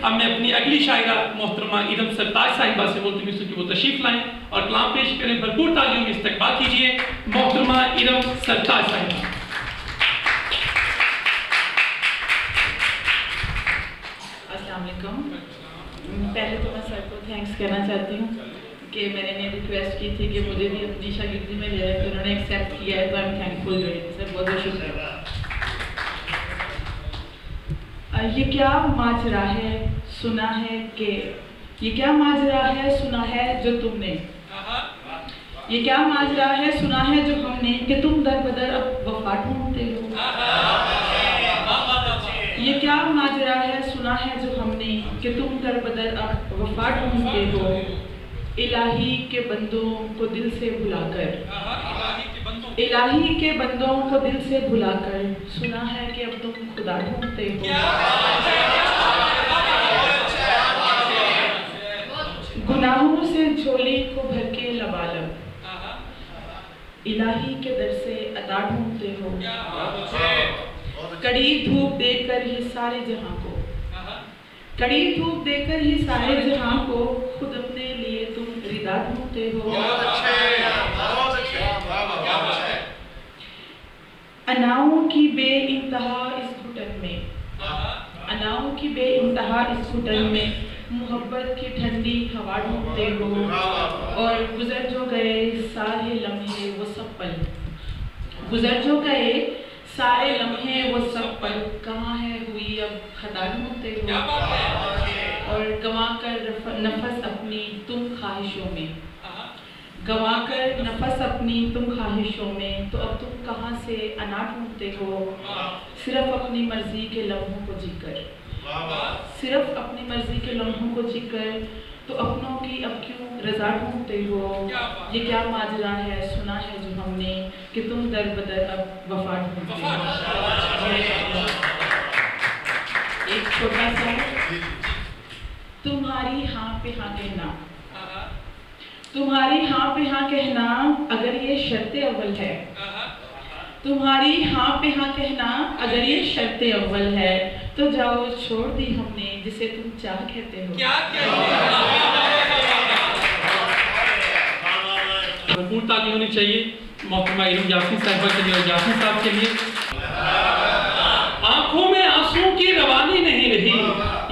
अब मैं अपनी अगली शायरा मोहतरमा इरम सरताज साहिबा से मुल्तमिस हूं कि वो तशरीफ लाएं और कलाम पेश करें। भरपूर तालियों में इस्तकबाल कीजिए मोहतरमा इरम सरताज साहिबा। अस्सलाम वालेकुम। पहले तो मैं सर को थैंक्स कहना चाहती हूँ कि मैंने रिक्वेस्ट की थी कि मुझे भी अपनी शागिर्दी में ले रहे थे, उन्होंने एक्सेप्ट किया है, तो आई एम थैंकफुल सर, बहुत बहुत शुक्रिया। ये क्या माजरा है सुना है कि ये क्या माजरा है सुना है जो तुमने, ये क्या माजरा है सुना है जो हमने कि तुम दर बदर अब वफा ढूंढते हो। ये क्या माजरा है सुना है जो हमने कि तुम दर बदर अब वफा ढूंढते हो। इलाही के बंदों को दिल से भुलाकर, इलाही के बंदों को दिल से भुलाकर सुना है कि अब तुम खुदा ढूंढते हो। गुनाहों से झोली को भर के लबालब इलाही के दर से अता ढूंढते हो। कड़ी धूप देकर ही सारे जहां को, कड़ी धूप देकर ही सारे जहां को खुद अपने लिए तुम रिदा ढूंढते हो। अनाओं की बेइंतहा इस घुटन में, अनाओं की बेइंतहा इस घुटन में मोहब्बत की ठंडी हवा ढूंढते हो। और गुजर जो गए सारे लम्हे वो सब पल, गुजर जो गए सारे लम्हे वो सब पल कहाँ है हुई अब खता ढूंढते हो। और गंवाकर नफस अपनी तुम ख्वाहिशों में, गंवाकर नफस अपनी तुम ख्वाहिशों में तो अब तुम कहाँ से अना ढूंढते हो। सिर्फ अपनी मर्जी के लम्हों को जीकर, सिर्फ अपनी मर्जी के लम्हों को जीकर तो अपनों की अब क्यों रजा ढूंढते हो। ये क्या माजरा है सुना है जो हमने कि तुम दर बदर अब वफा ढूंढते हो। एक छोटा सा तुम्हारी हाँ पे हाँ कहना, तुम्हारी हाँ पे हाँ कहना अगर ये शर्त अव्वल है, तुम्हारी हाँ पे हाँ कहना अगर ये शर्त अव्वल है तो जाओ छोड़ दी हमने जिसे तुम चाह कहते हो। भरपूर ताली होनी चाहिए मोहतरमा इरम यासीन साहिबा के लिए और यासीन साहब के लिए। आंखों में आंसू की रवानी नहीं रही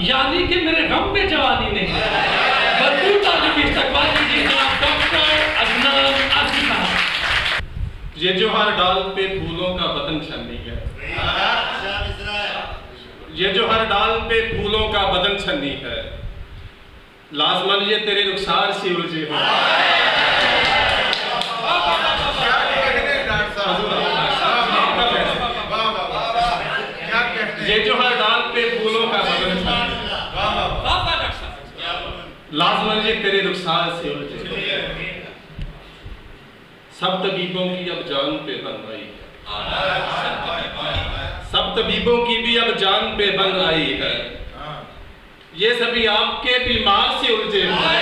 यानी कि मेरे गम में जवानी नहीं। भरपूर ताली की इस्तकबाल कीजिए जनाब डॉक्टर अदनान आसिफ साहब। ये जो हर डाल पे फूलों का बदन छन्नी है, ये जो हर डाल पे फूलों का बदन छन्नी है लाजमन ये तेरे रुखसार से उलझे हो। ये जो हर डाल पे फूलों का बदन छन्नी लाजमन ये तेरे रुखसार से उलझे हो। सब तबीबों की अब जान पे बन आई है, सब तबीबों की भी अब जान पे बन आई है। ये सभी आपके बीमार से उलझे हुए,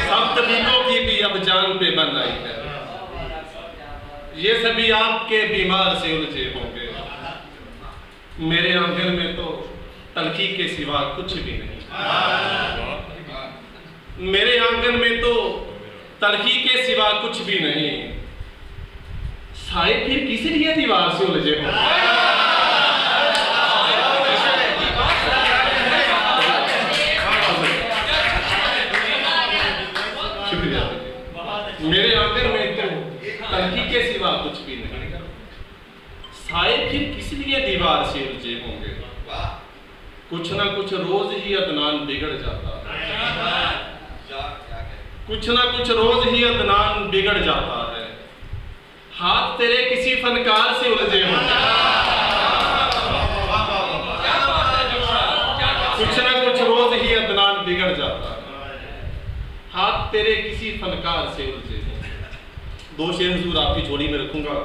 सब तबीबों की भी अब जान पे बन आई है। ये सभी आपके बीमार से उलझे होंगे। मेरे आंगन में तो तलखी के सिवा कुछ भी नहीं, मेरे आंगन में तो तलखी के सिवा कुछ भी नहीं। साए फिर किस लिए दीवार से उलझे हो। शुक्रिया। मेरे आंगन में तो तलखी के सिवा कुछ भी नहीं। साए फिर किस लिए दीवार से उलझे होंगे। कुछ ना कुछ रोज ही अदनान बिगड़ जाता है, कुछ ना कुछ रोज ही अदनान बिगड़ जाता है। हाथ तेरे किसी फनकार से उलझे होंगे, कुछ ना कुछ रोज ही अदनान बिगड़ जाता है। हाथ तेरे किसी फनकार से उलझे होंगे। दो शेर हुजूर आपकी झोली में रखूंगा।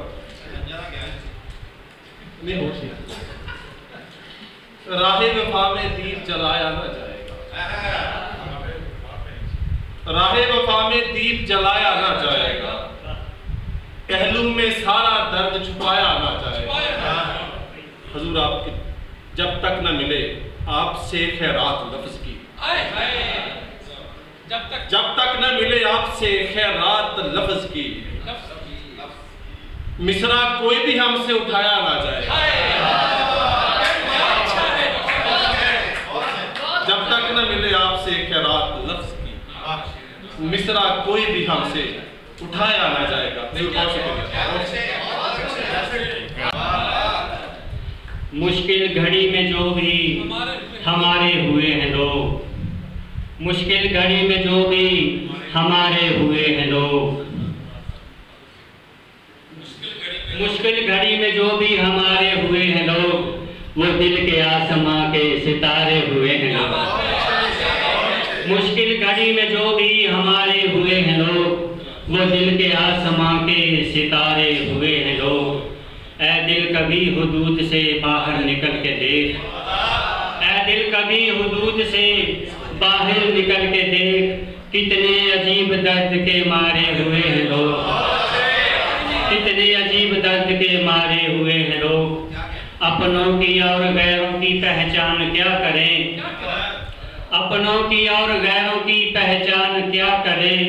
नहीं होश राहे वफा में दीप जलाया ना जाएगा, राहे वफा में दीप जलाया ना जाएगा। पहलू में सारा दर्द छुपाया ना जाएगा। हुजूर आपके जब तक न मिले आपसे खैरात लफ्ज की, जब तक न मिले आपसे खैरात लफ्ज की, मिसरा कोई भी हमसे उठाया ना जाए। जब तक न मिले आपसे खैरात लफ्ज की, मिसरा कोई भी हमसे उठाया ना जाएगा। मुश्किल घड़ी में जो भी हमारे हुए हैं लोग, मुश्किल घड़ी में जो भी हमारे हुए हैं लोग, मुश्किल घड़ी में जो भी हमारे हुए हैं लोग, वो दिल के आसमां के सितारे हुए हैं लोग। मुश्किल घड़ी में जो भी हमारे हुए हैं लोग, वो दिल के आसमां के सितारे हुए हैं लोग। ऐ दिल कभी हुदूद से बाहर निकल के देख, ऐ दिल कभी हुदूद से बाहर निकल के देख, कितने अजीब दर्द के मारे हुए हैं लोग, कितने अजीब दर्द के मारे हुए हैं लोग। अपनों की और गैरों की पहचान क्या करें, अपनों की और गैरों की पहचान क्या करें,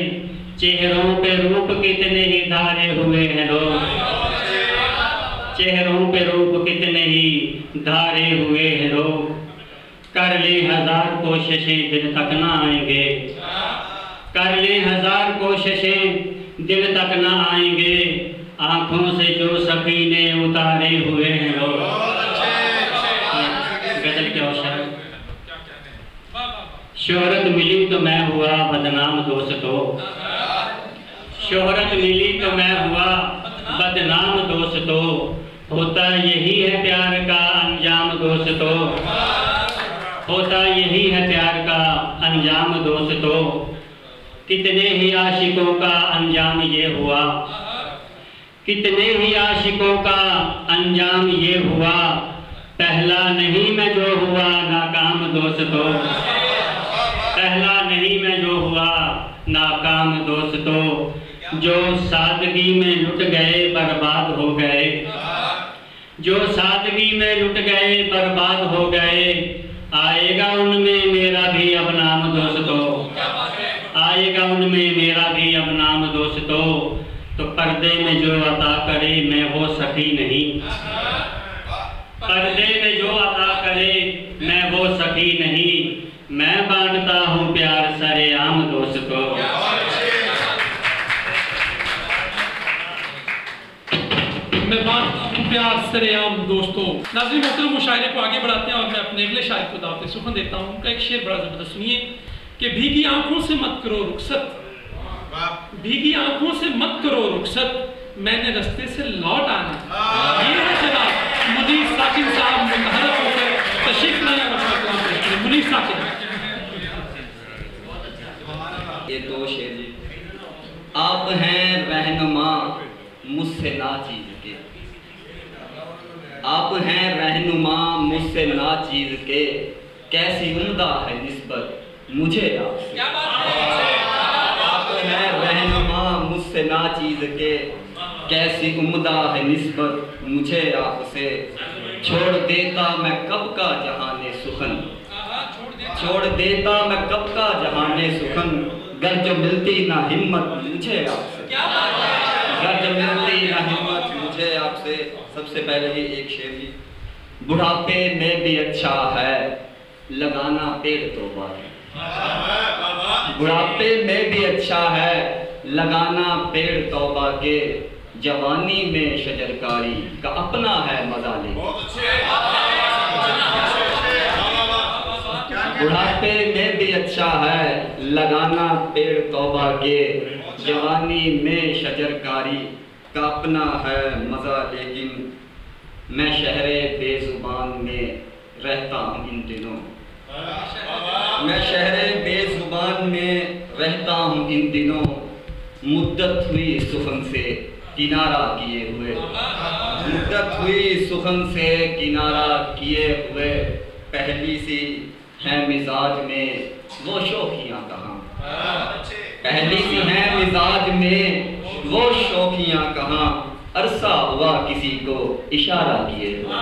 चेहरों पे रूप कितने ही धारे हुए हैं लोग, चेहरों पे रूप कितने ही धारे हुए हैं लोग। कर ले हजार कोशिशें दिल तक ना आएंगे, कर ले हजार कोशिशें दिल तक ना आएंगे, आंखों से जो सफीने उतारे हुए हैं लोग। गजल के अवसर शोहरत मिली तो मैं हुआ बदनाम दोस्तों, शोहरत मिली तो मैं हुआ बदनाम दोस्तों, होता यही है प्यार का अंजाम दोस्तों, होता यही है प्यार का अंजाम दोस्तों। कितने ही आशिकों का अंजाम ये हुआ, कितने ही आशिकों का अंजाम ये हुआ, पहला नहीं मैं जो हुआ नाकाम दोस्तों, पहला नहीं मैं जो हुआ नाकाम दोस्तों। जो सादगी में लुट गए बर्बाद हो गए, जो सादगी में लुट गए बर्बाद हो गए, आएगा उनमें मेरा भी अब नाम दोस्तों, आएगा उनमें मेरा भी अब नाम दोस्तों। तो पर्दे में जो अता करे मैं वो सखी नहीं, पर्दे में जो अता करे मैं वो सखी नहीं, मैं बांटता हूँ प्यार सरेआम दोस्तों। मैं बांटता हूँ प्यार सरेआम दोस्तों। नाज़रीन मोहतरम, मुशायरे को आगे बढ़ाते हैं और मैं अपने अगले शायर को दावत सुखन देता हूँ। उनका एक शेर बड़ा जबरदस्त सुनिए कि भीगी आंखों से मत करो रुखसत, भीगी आंखों से मत करो रुखसत, मैंने रास्ते से लौट आना। ये है जनाब मुनीर साकिन साहब मुतहरक होकर तशरीफ लाए और अपना कलाम पेश करें। मुनीर साकिन। ये दो शेर जी। आप हैं रहनुमा मुझसे ना चीज के, आप हैं रहनुमा मुझसे ना चीज के, कैसी उम्दा है निस्बत मुझे आपसे। आप हैं रहनुमा मुझसे ना चीज के, कैसी उम्दा है निस्बत मुझे आपसे। छोड़ देता मैं कब का जहाने सुखन, छोड़ देता मैं कब का जहाने सुखन, गर जो मिलती ना हिम्मत मुझे आपसे, गर जो मिलती ना हिम्मत मुझे आपसे। सबसे पहले ही एक शेर ही। बुढ़ापे में भी अच्छा है लगाना पेड़ तौबा के, बुढ़ापे में भी अच्छा है लगाना पेड़ तौबा के, जवानी में शजरकारी का अपना है मजा ले। बुढ़ापे में भी अच्छा है लगाना पेड़ तौबा के, जवानी में शजरकारी का अपना है मजा, लेकिन मैं शहरे बेजुबान में रहता हूँ इन दिनों, मैं शहरे बेजुबान में रहता हूँ इन दिनों। मुद्दत हुई सुखन से किनारा किए हुए, मुद्दत हुई सुखन से किनारा किए हुए, पहली सी है मिजाज में वो शौकियाँ कहाँ, पहली सी है मिजाज में वो शौकियाँ कहाँ, अरसा हुआ किसी को इशारा किए हुए।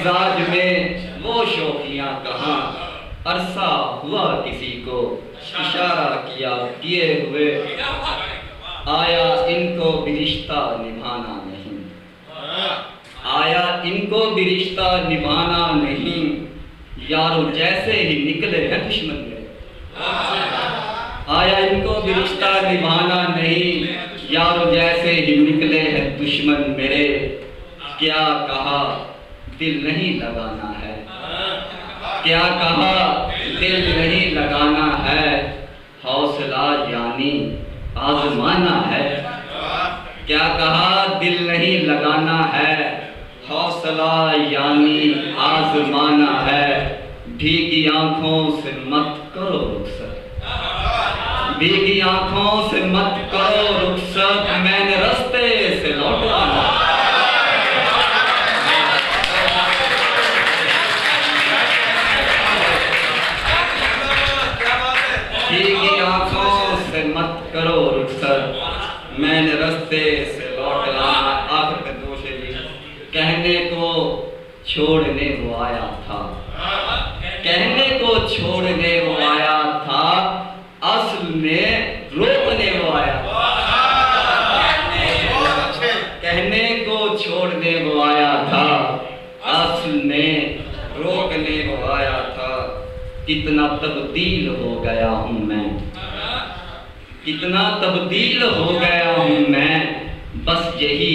मिजाज में वो शौकियाँ कहाँ, अरसा हुआ किसी को इशारा किया किए हुए, आया इनको भी रिश्ता निभाना नहीं, आया इनको भी रिश्ता निभाना नहीं, यारों जैसे ही निकले हैं दुश्मन मेरे, आया इनको भी रिश्ता निभाना नहीं, यारों जैसे ही निकले हैं दुश्मन मेरे, क्या कहा दिल नहीं लगाना है, क्या कहा दिल नहीं लगाना है, हौसला यानी आजमाना है, क्या कहा दिल नहीं लगाना है, हौसला यानी आजमाना है, भीगी आंखों से मत करो रुखसत, भीगी आंखों से मत करो रुखसत, मैंने रास्ते से लौट आना, भीगी आंखों से मत करो रुखसत, मैंने रास्ते से लौट आना। आखिर का दोष है जी, कहने को छोड़ने वो आया था, कहने को छोड़ने वो आया था, असल में रोकने वो आया था, कहने को छोड़ने वो आया था, असल में रोकने वो आया था, कितना तब्दील हो गया हूँ मैं, कितना तब्दील हो गया हूँ मैं, बस यही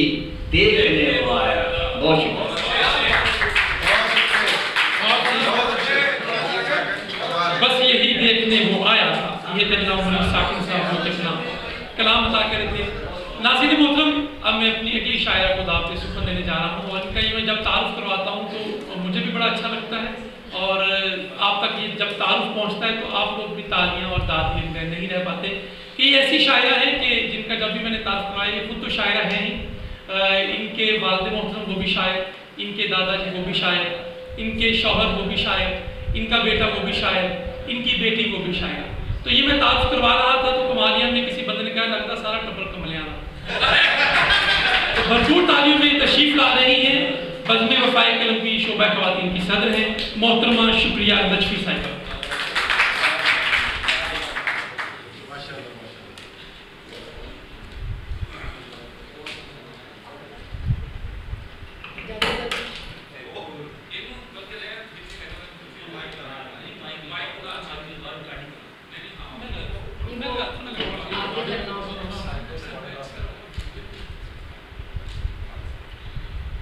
देखने को आया। बहुत शुक्रिया। बस यही देखने को आया था। ये तन्ना साकिन साहब को कितना कलाम अता करे थे। नाज़रीन मोहतरम, अब मैं अपनी अगली शायरा को दावत सुखन देने जा रहा हूँ और इनका ये मैं जब तारुफ करवाता हूँ तो मुझे भी बड़ा अच्छा लगता है और आप तक ये जब तारुफ पहुँचता है तो आप लोग भी तालियाँ और दादियाँ नहीं रह पाते। ये ऐसी शायरा है कि जिनका जब भी मैंने तारुफ करवाया, ये खुद तो शायरा है ही, इनके वालिद मोहतरम वो भी शायर, इनके दादाजी वो भी शायर, इनके शौहर वो भी शायर, इनका बेटा वो भी शायर, इनकी बेटी वो भी शायर। तो ये मैं तारुफ करवा रहा था तो कमालिया में किसी बंदे ने कहा लगता सारा टब्बर कमलियाना। तो भरपूर तालियों में तशरीफ ला रही हैं बज़्म वफ़ाए कलम की शोबा ख़वातीन की सदर हैं मोहतरमा शुक्रिया नजफी साहिबा।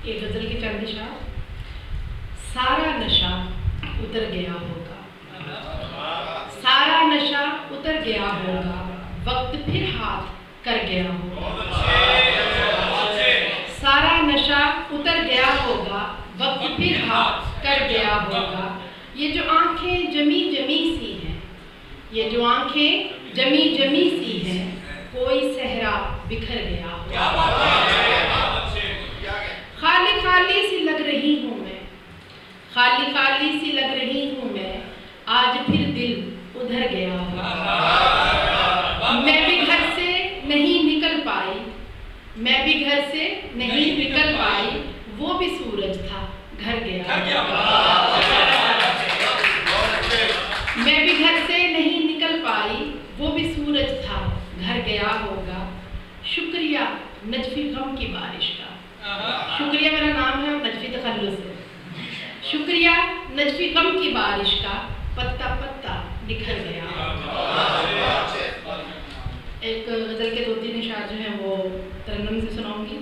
ये गजल की चंद शाह। सारा नशा उतर गया होगा, सारा नशा उतर गया होगा, वक्त फिर हाथ कर गया होगा, सारा नशा उतर गया होगा, वक्त फिर हाथ कर गया होगा। ये जो आंखें जमी जमी सी हैं, ये जो आंखें जमी जमी सी हैं, कोई सहरा बिखर गया होगा। खाली खाली सी लग रही हूँ मैं, खाली खाली सी लग रही हूँ मैं, आज फिर दिल उधर गया होगा। मैं भी घर से नहीं निकल पाई, मैं भी घर से नहीं निकल पाई, वो भी सूरज था घर गया। मैं भी घर से नहीं निकल पाई, वो भी सूरज था घर गया होगा। शुक्रिया नजफी गम की बारिश का, शुक्रिया मेरा नाम है नजफी तखल्लुस है। शुक्रिया नजफी गम की बारिश का, पत्ता पत्ता बिखर गया। एक गजल के 2-3 इशार जो हैं वो तरन्नुम से सुनाऊंगी।